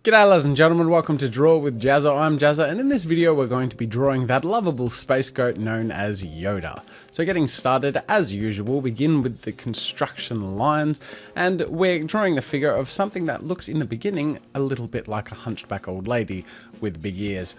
G'day ladies and gentlemen, welcome to Draw with Jazza. I'm Jazza, and in this video we're going to be drawing that lovable space goat known as Yoda. So getting started, as usual, begin with the construction lines, and we're drawing the figure of something that looks in the beginning a little bit like a hunchback old lady with big ears.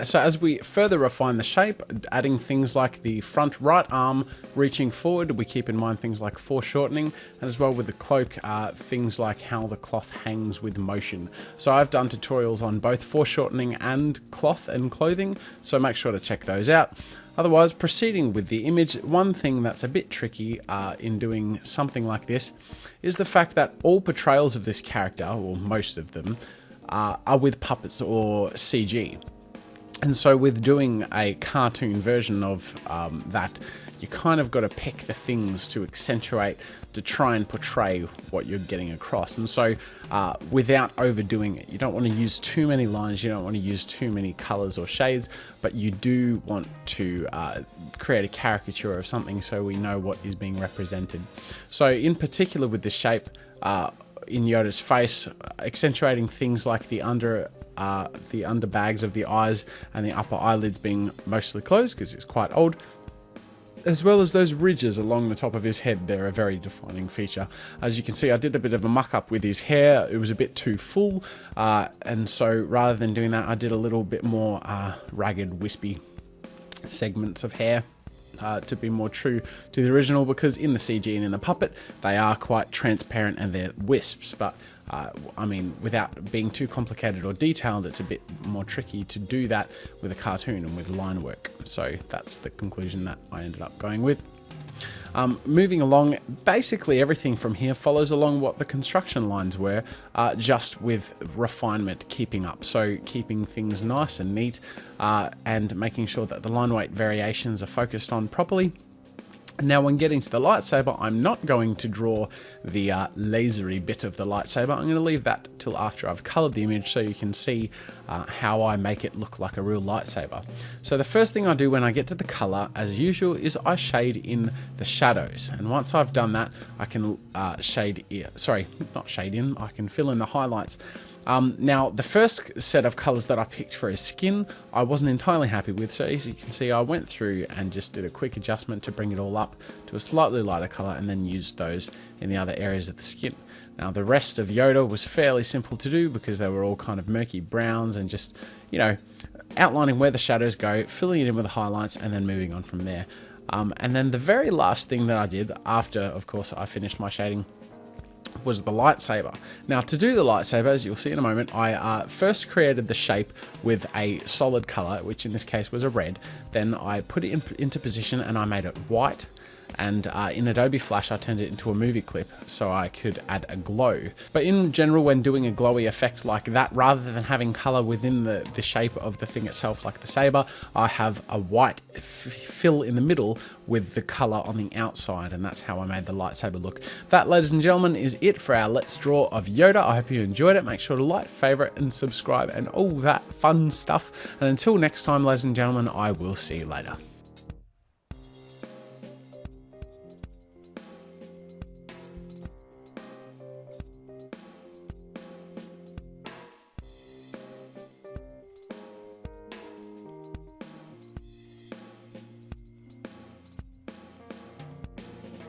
So as we further refine the shape, adding things like the front right arm reaching forward, we keep in mind things like foreshortening, and as well with the cloak, things like how the cloth hangs with motion. So I've done tutorials on both foreshortening and cloth and clothing, so make sure to check those out. Otherwise, proceeding with the image, one thing that's a bit tricky in doing something like this is the fact that all portrayals of this character, or most of them, are with puppets or CG. And so with doing a cartoon version of that, you kind of got to pick the things to accentuate, to try and portray what you're getting across. And so without overdoing it, you don't want to use too many lines, you don't want to use too many colors or shades, but you do want to create a caricature of something so we know what is being represented. So in particular with this shape, in Yoda's face, accentuating things like the underbags of the eyes and the upper eyelids being mostly closed because it's quite old, as well as those ridges along the top of his head. They're a very defining feature. As you can see, I did a bit of a muck up with his hair. It was a bit too full, and so rather than doing that, I did a little bit more ragged, wispy segments of hair. To be more true to the original, because in the CG and in the puppet they are quite transparent and they're wisps, but I mean, without being too complicated or detailed, it's a bit more tricky to do that with a cartoon and with line work. So that's the conclusion that I ended up going with. Moving along, basically everything from here follows along what the construction lines were, just with refinement keeping up. So keeping things nice and neat, and making sure that the line weight variations are focused on properly. Now when getting to the lightsaber, I'm not going to draw the lasery bit of the lightsaber. I'm going to leave that till after I've coloured the image so you can see how I make it look like a real lightsaber. So the first thing I do when I get to the colour, as usual, is I shade in the shadows. And once I've done that, I can I can fill in the highlights. Now, the first set of colours that I picked for his skin, I wasn't entirely happy with, so as you can see, I went through and just did a quick adjustment to bring it all up to a slightly lighter colour, and then used those in the other areas of the skin. Now, the rest of Yoda was fairly simple to do because they were all kind of murky browns and just, you know, outlining where the shadows go, filling it in with the highlights, and then moving on from there. And then the very last thing that I did after, of course, I finished my shading was the lightsaber. Now to do the lightsaber, as you'll see in a moment, I first created the shape with a solid color, which in this case was a red. Then I put it into position and I made it white. And in Adobe Flash I turned it into a movie clip so I could add a glow. But in general, when doing a glowy effect like that, rather than having color within the shape of the thing itself like the saber, I have a white fill in the middle with the color on the outside, and that's how I made the lightsaber look. That, ladies and gentlemen, is it for our Let's Draw of Yoda. I hope you enjoyed it. Make sure to like, favorite and subscribe and all that fun stuff. And until next time, ladies and gentlemen, I will see you later.